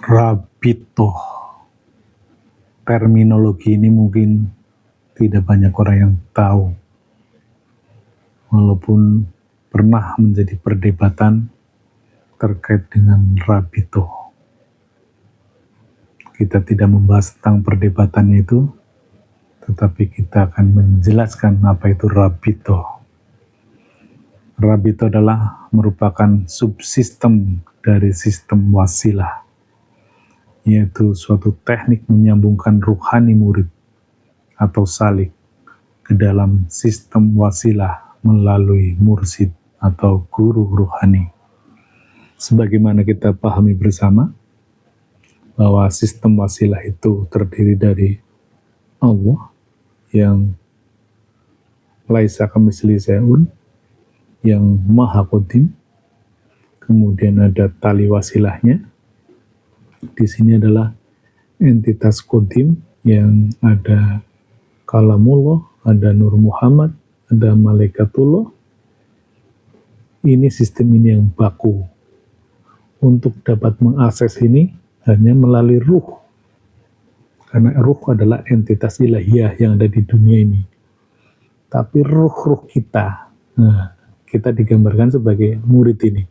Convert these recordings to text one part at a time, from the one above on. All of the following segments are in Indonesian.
Rabito. Terminologi ini mungkin tidak banyak orang yang tahu, walaupun pernah menjadi perdebatan terkait dengan Rabito. Kita tidak membahas tentang perdebatan itu, tetapi kita akan menjelaskan apa itu Rabito. Rabito adalah merupakan subsistem dari sistem wasilah, yaitu suatu teknik menyambungkan ruhani murid atau salik ke dalam sistem wasilah melalui mursid atau guru ruhani. Sebagaimana kita pahami bersama, bahwa sistem wasilah itu terdiri dari Allah yang laisa kamitslihi syai'un, yang maha qadim, kemudian ada tali wasilahnya. Di sini adalah entitas qadim yang ada kalamullah, ada Nur Muhammad, ada malaikatullah. Ini sistem ini yang baku. Untuk dapat mengakses ini hanya melalui ruh, karena ruh adalah entitas ilahiyah yang ada di dunia ini. Tapi ruh-ruh kita, kita digambarkan sebagai murid ini,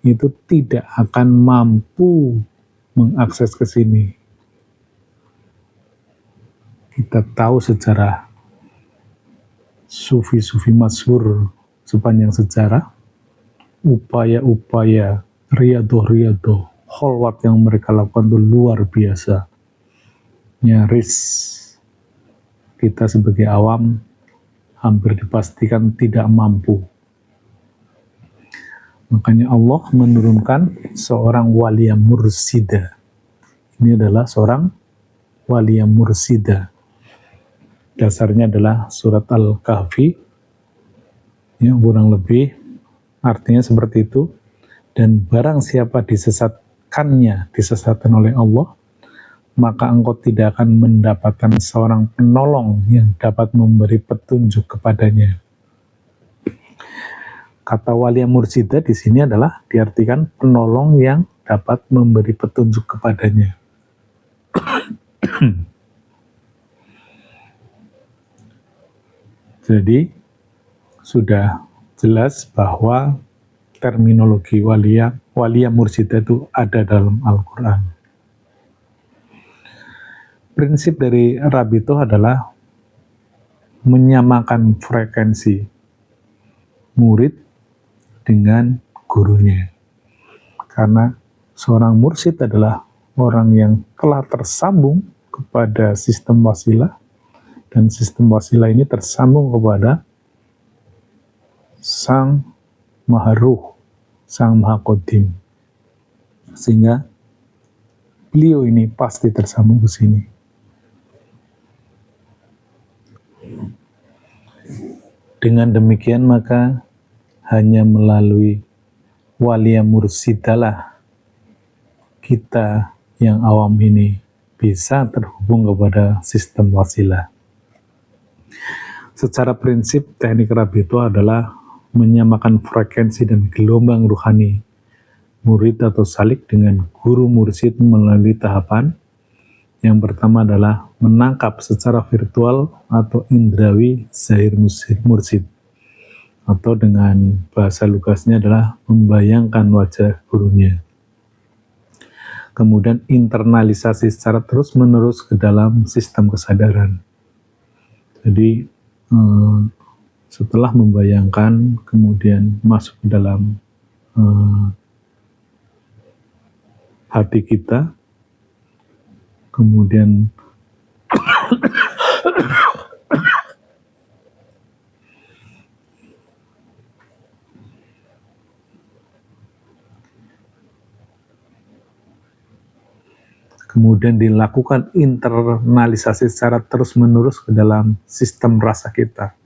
itu tidak akan mampu mengakses ke sini. Kita tahu sejarah sufi-sufi masyhur sepanjang sejarah, upaya-upaya riadoh-riadoh kholwat yang mereka lakukan itu luar biasa. Nyaris kita sebagai awam hampir dipastikan tidak mampu. Makanya Allah menurunkan seorang waliya mursida. Ini adalah seorang waliya mursida. Dasarnya adalah surat Al-Kahfi, yang kurang lebih artinya seperti itu. Dan barang siapa disesatkan oleh Allah, maka engkau tidak akan mendapatkan seorang penolong yang dapat memberi petunjuk kepadanya. Kata waliya mursida di sini adalah diartikan penolong yang dapat memberi petunjuk kepadanya. Jadi sudah jelas bahwa terminologi waliya mursida itu ada dalam Al-Quran. Prinsip dari Rabito adalah menyamakan frekuensi murid dengan gurunya. Karena seorang mursyid adalah orang yang telah tersambung kepada sistem wasilah, dan sistem wasilah ini tersambung kepada Sang Maha Ruh, Sang Maha Qadim. Sehingga beliau ini pasti tersambung ke sini. Dengan demikian maka hanya melalui waliya mursidalah kita yang awam ini bisa terhubung kepada sistem wasilah. Secara prinsip teknik Rabito adalah menyamakan frekuensi dan gelombang ruhani murid atau salik dengan guru mursyid melalui tahapan. Yang pertama adalah menangkap secara virtual atau indrawi zahir mursyid, atau dengan bahasa lugasnya adalah membayangkan wajah gurunya. Kemudian internalisasi secara terus-menerus ke dalam sistem kesadaran. Jadi setelah membayangkan, kemudian masuk ke dalam hati kita, kemudian dilakukan internalisasi secara terus-menerus ke dalam sistem rasa kita,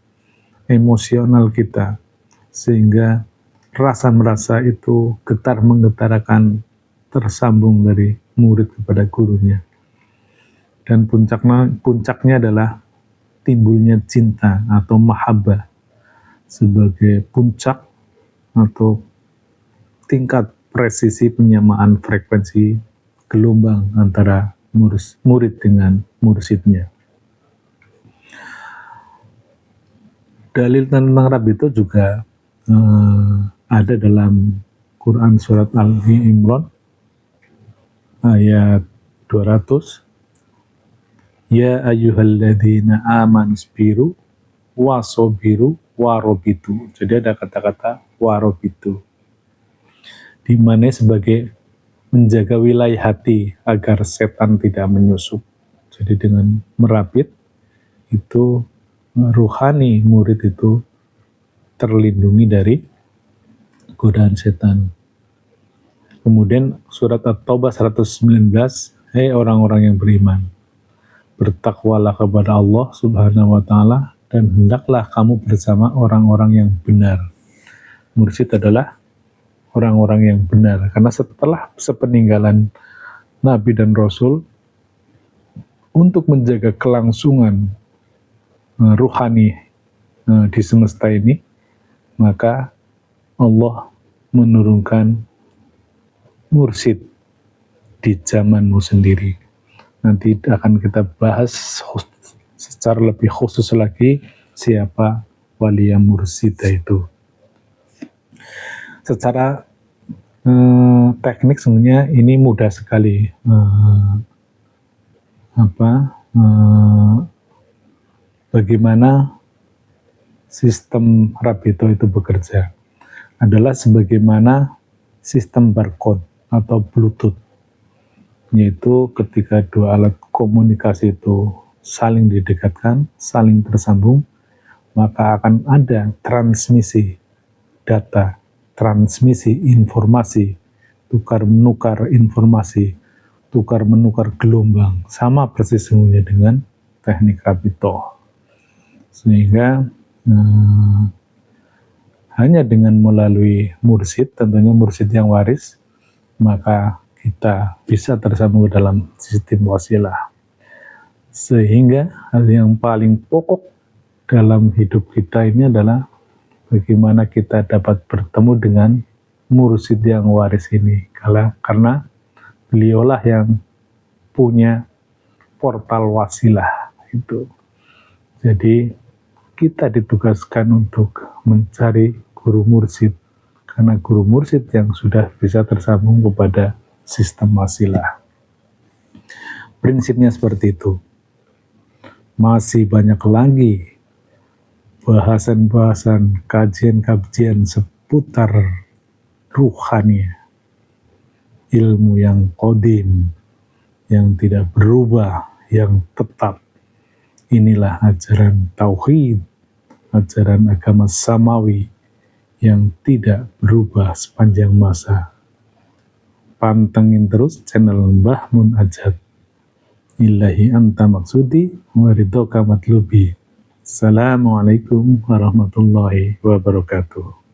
emosional kita, sehingga rasa-merasa itu getar menggetarkan tersambung dari murid kepada gurunya. Dan puncaknya adalah timbulnya cinta atau mahabbah sebagai puncak atau tingkat presisi penyamaan frekuensi gelombang antara murid dengan mursidnya. Dalil tentang rabito juga ada dalam Quran surat Al-Imran ayat 200. Ya ayyuhalladzina amanusbiru wasobiru warobitu. Jadi ada kata-kata warobitu, di mana sebagai menjaga wilayah hati agar setan tidak menyusup. Jadi dengan merabit itu ruhani murid itu terlindungi dari godaan setan. Kemudian surat At-Taubah 119, hei orang-orang yang beriman, bertakwalah kepada Allah Subhanahu wa Ta'ala, dan hendaklah kamu bersama orang-orang yang benar. Mursyid adalah orang-orang yang benar, karena setelah sepeninggalan Nabi dan Rasul, untuk menjaga kelangsungan ruhani di semesta ini, maka Allah menurunkan mursyid di zamanmu sendiri. Nanti akan kita bahas secara lebih khusus lagi siapa waliya mursyida itu. Secara teknik sebenarnya ini mudah sekali bagaimana sistem rabito itu bekerja. Adalah sebagaimana sistem barcode atau Bluetooth, yaitu ketika dua alat komunikasi itu saling didekatkan, saling tersambung, maka akan ada transmisi data, transmisi informasi, tukar-menukar informasi, tukar-menukar gelombang, sama persis semuanya dengan teknik rabito. Sehingga hanya dengan melalui mursyid, tentunya mursyid yang waris, maka kita bisa tersambung dalam sistem wasilah. Sehingga hal yang paling pokok dalam hidup kita ini adalah bagaimana kita dapat bertemu dengan mursyid yang waris ini, karena beliaulah yang punya portal wasilah itu. Jadi kita ditugaskan untuk mencari guru mursyid, karena guru mursyid yang sudah bisa tersambung kepada sistem wasilah. Prinsipnya seperti itu. Masih banyak lagi bahasan-bahasan, kajian-kajian seputar ruhani, ilmu yang qadim, yang tidak berubah, yang tetap. Inilah ajaran tauhid, ajaran agama samawi yang tidak berubah sepanjang masa. Pantengin terus channel Mbah Mun Ajat. Ilahi anta maksudi wa ridhoka matlubi. Assalamualaikum warahmatullahi wabarakatuh.